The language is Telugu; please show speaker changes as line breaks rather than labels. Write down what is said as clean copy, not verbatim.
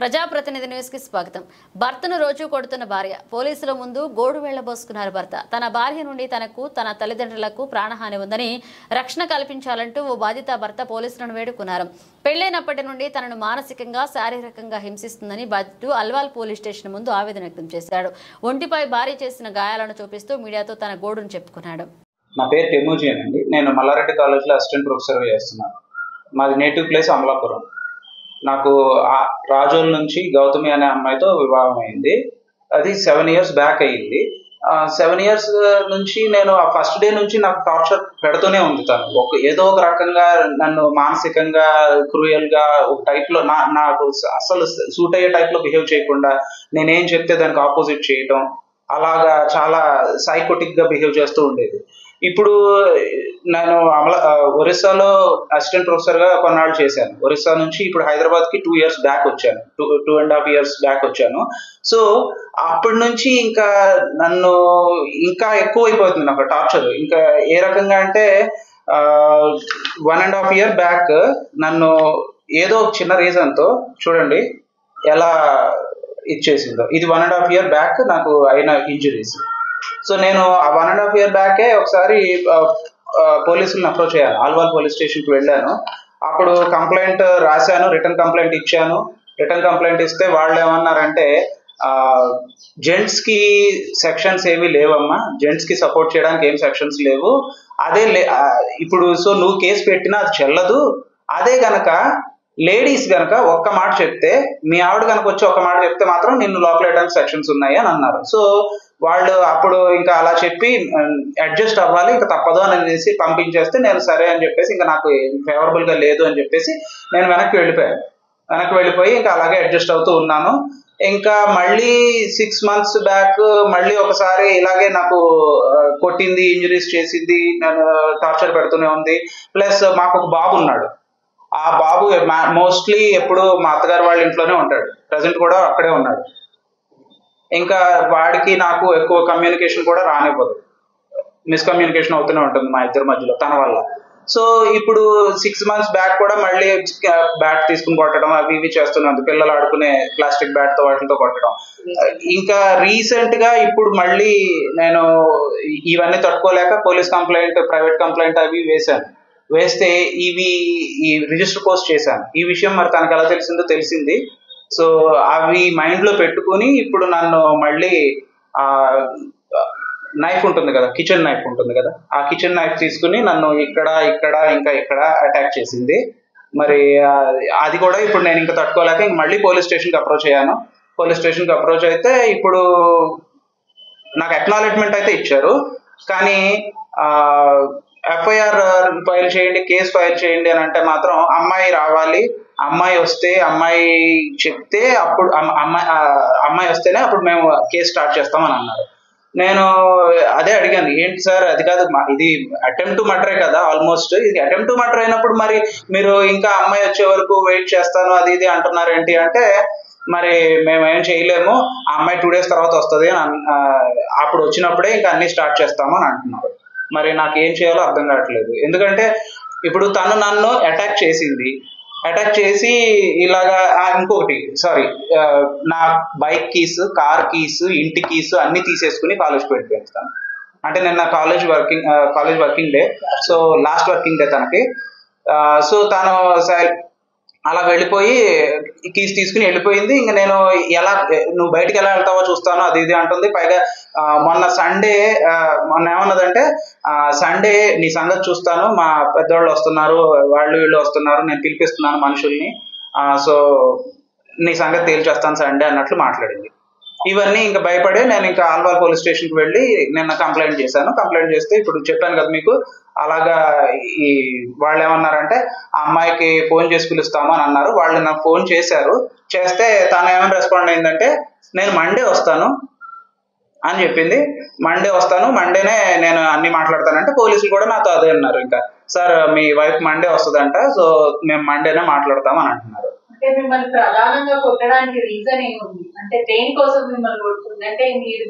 ప్రజాప్రతినిధి న్యూస్ కి స్వాగతం. భర్తను రోజు కొడుతున్న భార్య పోలీసుల ముందు గోడు వెళ్లబోసుకున్నారు భర్త. తన భార్య నుండి తనకు తన తల్లిదండ్రులకు ప్రాణహాని ఉందని రక్షణ కల్పించాలంటూ ఓ బాధిత భర్త పోలీసులను వేడుకున్నారు. పెళ్లైనప్పటి నుండి తనను మానసికంగా శారీరకంగా హింసిస్తుందని బాధితుడు అల్వాల్ పోలీస్ స్టేషన్ ముందు ఆవేదన వ్యక్తం చేశాడు. ఒంటిపై భార్య చేసిన గాయాలను చూపిస్తూ మీడియాతో తన గోడును చెప్పుకున్నాడు.
నా పేరు టెమూజీ అండి. నేను మల్లారెడ్డి కాలేజ్లో అసిస్టెంట్ ప్రొఫెసర్గా చేస్తున్నాను. మాది నేటివ్ ప్లేస్ అమలాపురం. నాకు రాజోల్ నుంచి గౌతమి అనే అమ్మాయితో వివాహం అయింది. అది 7 years బ్యాక్ అయ్యింది. 7 years నుంచి నేను ఆ ఫస్ట్ డే నుంచి నాకు టార్చర్ పెడుతూనే ఉంది. తను ఏదో ఒక రకంగా నన్ను మానసికంగా క్రూయల్గా ఒక టైప్లో నాకు అసలు సూట్ అయ్యే టైప్లో బిహేవ్ చేయకుండా నేనేం చెప్తే దానికి ఆపోజిట్ చేయటం, అలాగా చాలా సైకోటిక్గా బిహేవ్ చేస్తూ ఉండేది. ఇప్పుడు నేను ఒరిస్సాలో అసిస్టెంట్ ప్రొఫెసర్గా కొన్నాళ్ళు చేశాను. ఒరిస్సా నుంచి ఇప్పుడు హైదరాబాద్కి 2 years బ్యాక్ వచ్చాను. 2.5 years బ్యాక్ వచ్చాను. సో అప్పటి నుంచి ఇంకా నన్ను ఇంకా ఎక్కువ అయిపోతుంది నాకు టార్చర్. ఇంకా ఏ రకంగా అంటే 1.5 year బ్యాక్ నన్ను ఏదో చిన్న రీజన్తో చూడండి ఎలా ఇచ్చేసిందో. ఇది 1.5 year బ్యాక్ నాకు అయిన ఇంజురీస్. సో నేను ఆ 1.5 year బ్యాకే ఒకసారి పోలీసులను అప్రోచ్ అయ్యాను. ఆల్వాల్ పోలీస్ స్టేషన్కి వెళ్ళాను. అప్పుడు కంప్లైంట్ రాశాను, రిటర్న్ కంప్లైంట్ ఇచ్చాను. రిటర్న్ కంప్లైంట్ ఇస్తే వాళ్ళు ఏమన్నారంటే జెంట్స్కి సెక్షన్స్ ఏమీ లేవమ్మా, జెంట్స్కి సపోర్ట్ చేయడానికి ఏం సెక్షన్స్ లేవు, అదే ఇప్పుడు సో నువ్వు కేసు పెట్టినా అది చెల్లదు. అదే గనక లేడీస్ గనక ఒక్క మాట చెప్తే, మీ ఆవిడ కనుక వచ్చి ఒక్క మాట చెప్తే మాత్రం నిన్ను లోపల వేయడానికి సెక్షన్స్ ఉన్నాయి అని అన్నారు. సో వాళ్ళు అప్పుడు ఇంకా అలా చెప్పి అడ్జస్ట్ అవ్వాలి, ఇంకా తప్పదు అని అనేసి పంపించేస్తే నేను సరే అని చెప్పేసి ఇంకా నాకు ఫేవరబుల్గా లేదు అని చెప్పేసి నేను వెనక్కి వెళ్ళిపోయి ఇంకా అలాగే అడ్జస్ట్ అవుతూ ఉన్నాను. ఇంకా మళ్ళీ 6 months బ్యాక్ మళ్ళీ ఒకసారి ఇలాగే నాకు కొట్టింది, ఇంజురీస్ చేసింది, నేను టార్చర్ పెడుతూనే ఉంది. ప్లస్ మాకు ఒక బాబు ఉన్నాడు. ఆ బాబు మోస్ట్లీ ఎప్పుడు మా అత్తగారు వాళ్ళ ఇంట్లోనే ఉంటాడు. ప్రజెంట్ కూడా అక్కడే ఉన్నాడు. ఇంకా వాడికి నాకు ఎక్కువ కమ్యూనికేషన్ కూడా రానివ్వదు. మిస్కమ్యూనికేషన్ అవుతూనే ఉంటుంది మా ఇద్దరి మధ్యలో తన వల్ల. సో ఇప్పుడు 6 months బ్యాక్ కూడా మళ్ళీ బ్యాట్ తీసుకుని కొట్టడం అవి ఇవి చేస్తున్నాను. పిల్లలు ఆడుకునే ప్లాస్టిక్ బ్యాట్తో వాటితో కొట్టడం. ఇంకా రీసెంట్గా ఇప్పుడు మళ్ళీ నేను ఇవన్నీ తట్టుకోలేక పోలీస్ కంప్లైంట్, ప్రైవేట్ కంప్లైంట్ అవి వేస్తే ఈ రిజిస్టర్ పోస్ట్ చేశాను. ఈ విషయం మరి తనకు ఎలా తెలిసింది. సో అవి మైండ్లో పెట్టుకుని ఇప్పుడు నన్ను మళ్ళీ నైఫ్ ఉంటుంది కదా, కిచెన్ నైఫ్ ఉంటుంది కదా, ఆ కిచెన్ నైఫ్ తీసుకుని నన్ను ఇక్కడ అటాక్ చేసింది. మరి అది కూడా ఇప్పుడు నేను ఇంకా తట్టుకోలేక ఇంక మళ్ళీ పోలీస్ స్టేషన్కి అప్రోచ్ అయ్యాను. పోలీస్ స్టేషన్కి అప్రోచ్ అయితే ఇప్పుడు నాకు అక్నాలెడ్జ్మెంట్ అయితే ఇచ్చారు. కానీ FIR ఫైల్ చేయండి, కేసు ఫైల్ చేయండి అని అంటే మాత్రం అమ్మాయి రావాలి, అమ్మాయి వస్తే, అమ్మాయి చెప్తే అప్పుడు అమ్మాయి వస్తేనే అప్పుడు మేము కేసు స్టార్ట్ చేస్తామని అన్నారు. నేను అదే అడిగాను, ఏంటి సార్ అది కాదు, ఇది అటెంప్ట్ టు మర్డరే కదా, ఆల్మోస్ట్ ఇది అటెంప్ట్ టు మర్డర్ అయినప్పుడు మరి మీరు ఇంకా అమ్మాయి వచ్చే వరకు వెయిట్ చేస్తాను అది ఇది అంటున్నారు ఏంటి అంటే, మరి మేము ఏం చేయలేము, ఆ అమ్మాయి 2 days తర్వాత వస్తుంది అని అప్పుడు వచ్చినప్పుడే ఇంకా అన్ని స్టార్ట్ చేస్తాము అని అంటున్నారు. మరి నాకు ఏం చేయాలో అర్థం కావట్లేదు. ఎందుకంటే ఇప్పుడు తను నన్ను అటాక్ చేసి ఇలాగా ఇంకొకటి నా బైక్ కీస్, కార్ కీస్, ఇంటి కీస్ అన్ని తీసేసుకుని కాలేజ్కి వెళ్ళిపోతాను. అంటే నిన్న college working day, so last working day తనకి. సో తను అలా వెళ్ళిపోయి కీస్ తీసుకుని వెళ్ళిపోయింది. ఇంకా నేను నువ్వు బయటకు ఎలా వెళ్తావో చూస్తాను అది ఇది అంటుంది. పైగా మొన్న ఏమన్నదంటే, సండే నీ సంగతి చూస్తాను, మా పెద్దవాళ్ళు వస్తున్నారు, వీళ్ళు వస్తున్నారు, నేను పిలిపిస్తున్నాను మనుషుల్ని, సో నీ సంగతి తేల్చేస్తాను సండే అన్నట్లు మాట్లాడింది. ఇవన్నీ ఇంకా భయపడే నేను ఇంకా ఆల్వాల్ పోలీస్ స్టేషన్కి వెళ్ళి నిన్న కంప్లైంట్ చేశాను. కంప్లైంట్ చేస్తే ఇప్పుడు చెప్పాను కదా మీకు, అలాగా వాళ్ళు ఏమన్నారంటే ఆ అమ్మాయికి ఫోన్ చేసి పిలుస్తాము అని అన్నారు. వాళ్ళు నాకు ఫోన్ చేస్తే తను ఏమైనా రెస్పాండ్ అయిందంటే, నేను మండే వస్తాను అని చెప్పింది. మండే వస్తాను, మండేనే నేను అన్ని మాట్లాడతానంటే పోలీసులు కూడా నాతో అదే అన్నారు. ఇంకా సార్ మీ వైఫ్ మండే వస్తుందంట, సో మేము మండేనే మాట్లాడతాం అని అంటున్నారు.
అంటే మిమ్మల్ని ప్రధానంగా కొట్టడానికి రీజన్ ఏముంది? అంటే దేనికోసం మిమ్మల్ని కొడుతుంది? అంటే మీరు